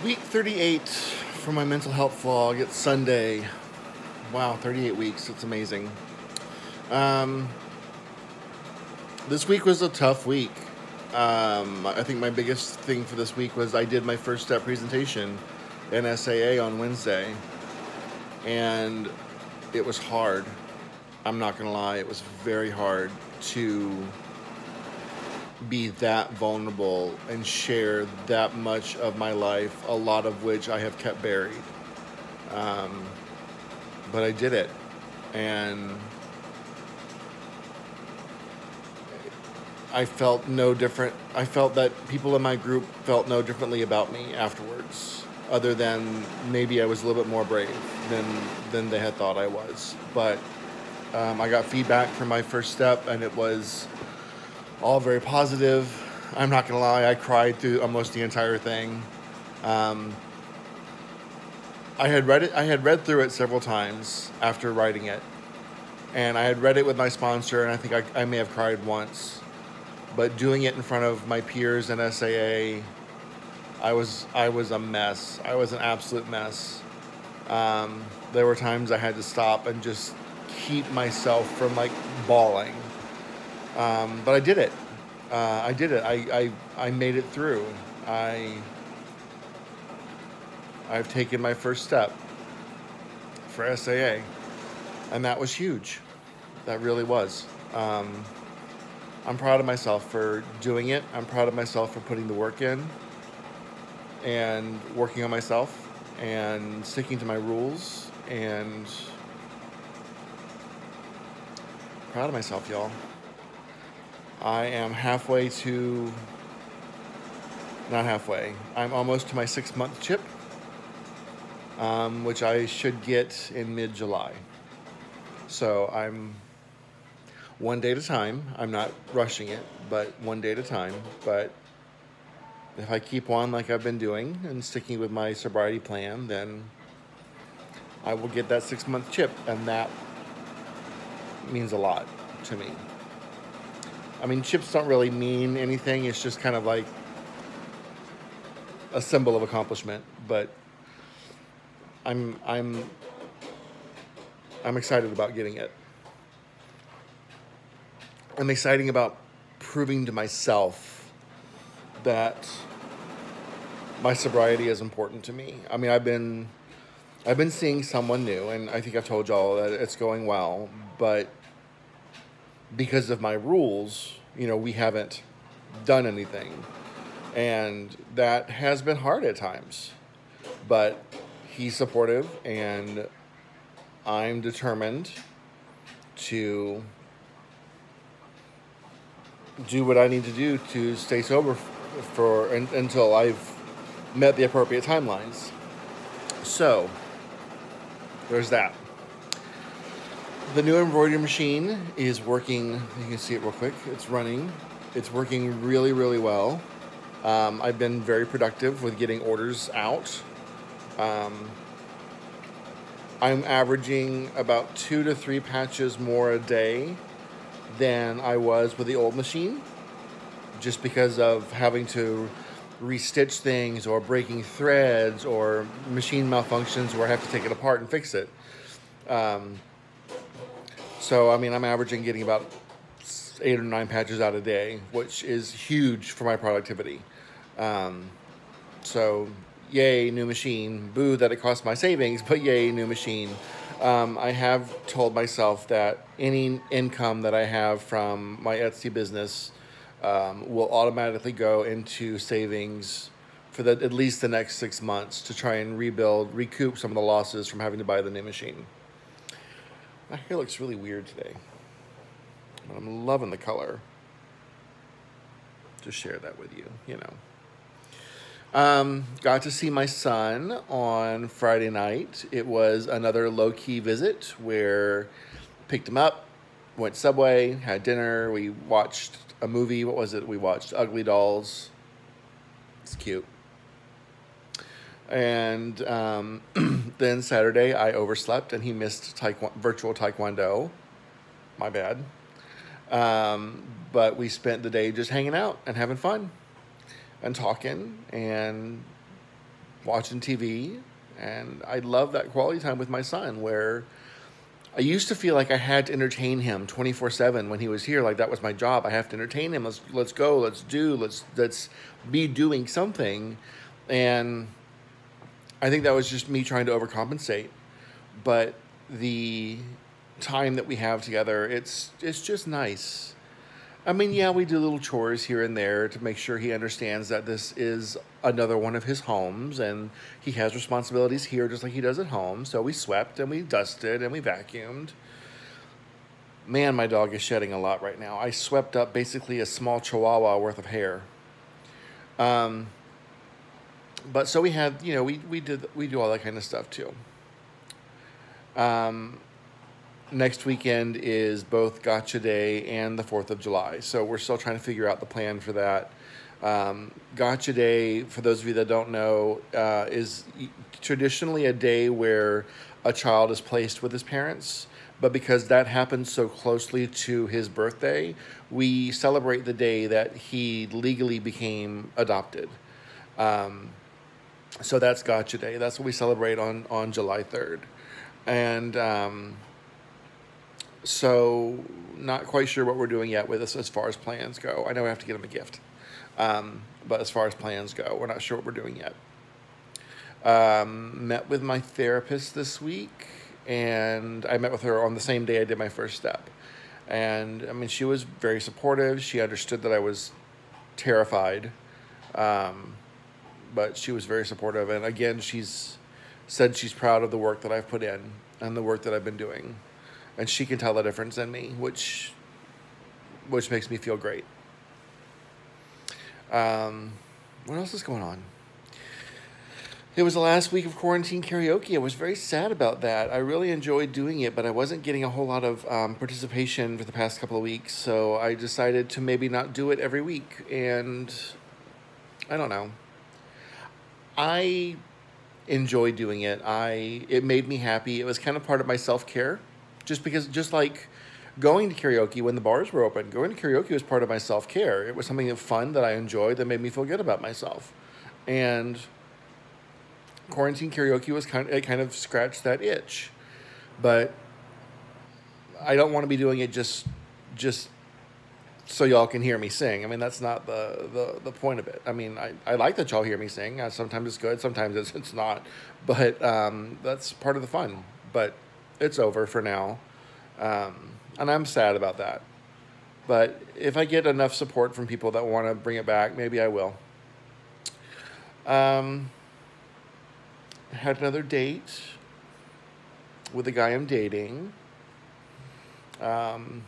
Week 38 for my mental health vlog. It's Sunday. Wow, 38 weeks. It's amazing. Um, this week was a tough week. I think my biggest thing for this week was I did my first step presentation in SAA on Wednesday. And it was hard. I'm not going to lie. It was very hard to be that vulnerable and share that much of my life, a lot of which I have kept buried. But I did it. And I felt no different. I felt that people in my group felt no differently about me afterwards, other than maybe I was a little bit more brave than they had thought I was. But I got feedback from my first step, and it was all very positive. I'm not gonna lie, I cried through almost the entire thing. I had read through it several times after writing it, and I had read it with my sponsor, and I think I may have cried once. But doing it in front of my peers in SAA, I was a mess. I was an absolute mess. There were times I had to stop and just keep myself from bawling. But I did it. I did it. I made it through. I've taken my first step for SAA, and that was huge. That really was. I'm proud of myself for doing it. I'm proud of myself for putting the work in and working on myself and sticking to my rules, and proud of myself, y'all. I am not halfway, I'm almost to my 6-month chip, which I should get in mid-July. So I'm one day at a time. I'm not rushing it, but one day at a time. But if I keep on like I've been doing and sticking with my sobriety plan, then I will get that 6-month chip, and that means a lot to me. I mean, chips don't really mean anything. It's just kind of like a symbol of accomplishment. But I'm excited about getting it. I'm excited about proving to myself that my sobriety is important to me. I mean, I've been seeing someone new, and I think I've told y'all that it's going well, but because of my rules, we haven't done anything. And that has been hard at times. But he's supportive, and I'm determined to do what I need to do to stay sober until I've met the appropriate timelines. So, there's that. The new embroidery machine is working. You can see it real quick. It's running. It's working really, really well. I've been very productive with getting orders out. I'm averaging about 2 to 3 patches more a day than I was with the old machine, just because of having to restitch things or breaking threads or machine malfunctions where I have to take it apart and fix it. So, I mean, I'm averaging getting about 8 or 9 patches out a day, which is huge for my productivity. So, yay, new machine. Boo that it costs my savings, but yay, new machine. I have told myself that any income that I have from my Etsy business will automatically go into savings for at least the next 6 months to try and recoup some of the losses from having to buy the new machine. My hair looks really weird today, but I'm loving the color. Just share that with you, Got to see my son on Friday night. It was another low-key visit where picked him up, went Subway, had dinner. We watched a movie. What was it? We watched Ugly Dolls. It's cute. And then Saturday, I overslept, and he missed virtual Taekwondo. My bad. But we spent the day just hanging out and having fun and talking and watching TV, and I love that quality time with my son where I used to feel like I had to entertain him 24/7 when he was here. Like that was my job. I have to entertain him. Let's go. Let's be doing something. And I think that was just me trying to overcompensate. But the time that we have together, it's just nice. I mean, yeah, we do little chores here and there to make sure he understands that this is another one of his homes and he has responsibilities here just like he does at home. So we swept and we dusted and we vacuumed. Man, my dog is shedding a lot right now. I swept up basically a small chihuahua worth of hair. But so we had, we do all that kind of stuff too. Next weekend is both Gotcha Day and the 4th of July. So we're still trying to figure out the plan for that. Gotcha Day, for those of you that don't know, is traditionally a day where a child is placed with his parents. But because that happens so closely to his birthday, we celebrate the day that he legally became adopted. So that's Gotcha Day. That's what we celebrate on July 3rd. And so not quite sure what we're doing yet with this as far as plans go. I know we have to get him a gift. But as far as plans go, we're not sure what we're doing yet. Met with my therapist this week, and I met with her on the same day I did my first step. And, I mean, she was very supportive. She understood that I was terrified, but she was very supportive. And, again, she's said she's proud of the work that I've put in and the work that I've been doing. And she can tell the difference in me, which makes me feel great. What else is going on? It was the last week of quarantine karaoke. I was very sad about that. I really enjoyed doing it, but I wasn't getting a whole lot of participation for the past couple of weeks. So I decided to maybe not do it every week. And I don't know. I enjoyed doing it. It made me happy. It was kind of part of my self-care. Just like going to karaoke when the bars were open, going to karaoke was part of my self-care. It was something fun that I enjoyed that made me feel good about myself. And quarantine karaoke was kind of scratched that itch. But I don't want to be doing it just so y'all can hear me sing. I mean, that's not the point of it. I mean, I like that y'all hear me sing. Sometimes it's good, sometimes it's not. But that's part of the fun. But it's over for now. And I'm sad about that. But if I get enough support from people that want to bring it back, maybe I will. I had another date with a guy I'm dating.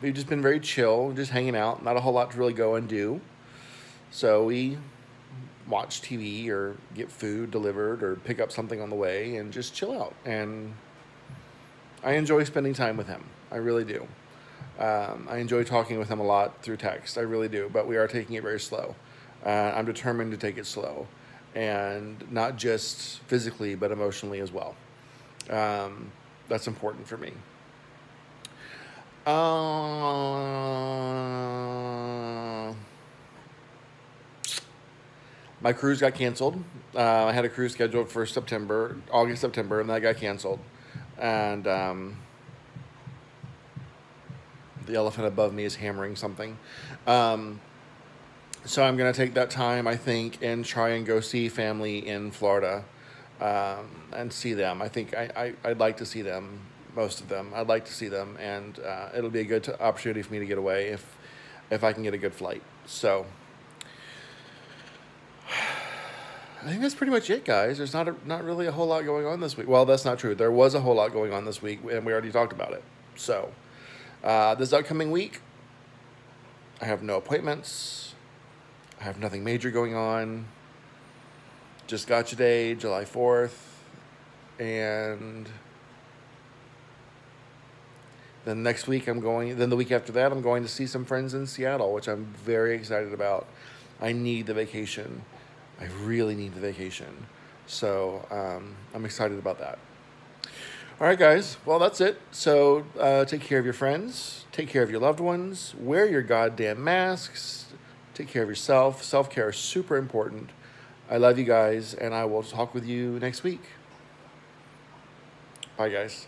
We've just been very chill, just hanging out, not a whole lot to really go and do. So we watch TV or get food delivered or pick up something on the way and just chill out. And I enjoy spending time with him. I really do. I enjoy talking with him a lot through text. I really do. But we are taking it very slow. I'm determined to take it slow. And not just physically, but emotionally as well. That's important for me. My cruise got canceled. I had a cruise scheduled for August, September, and that got canceled. And the elephant above me is hammering something. So I'm going to take that time, I think, and try and go see family in Florida and see them. I think I'd like to see them, most of them. I'd like to see them, and it'll be a good opportunity for me to get away if I can get a good flight. So I think that's pretty much it, guys. There's not really a whole lot going on this week. Well, that's not true. There was a whole lot going on this week, and we already talked about it. So this upcoming week, I have no appointments. I have nothing major going on. Just Gotcha Day, July 4th. And then next week then the week after that, I'm going to see some friends in Seattle, which I'm very excited about. I need the vacation. I really need the vacation. So I'm excited about that. All right, guys. Well, that's it. So take care of your friends. Take care of your loved ones. Wear your goddamn masks. Take care of yourself. Self-care is super important. I love you guys, and I will talk with you next week. Bye, guys.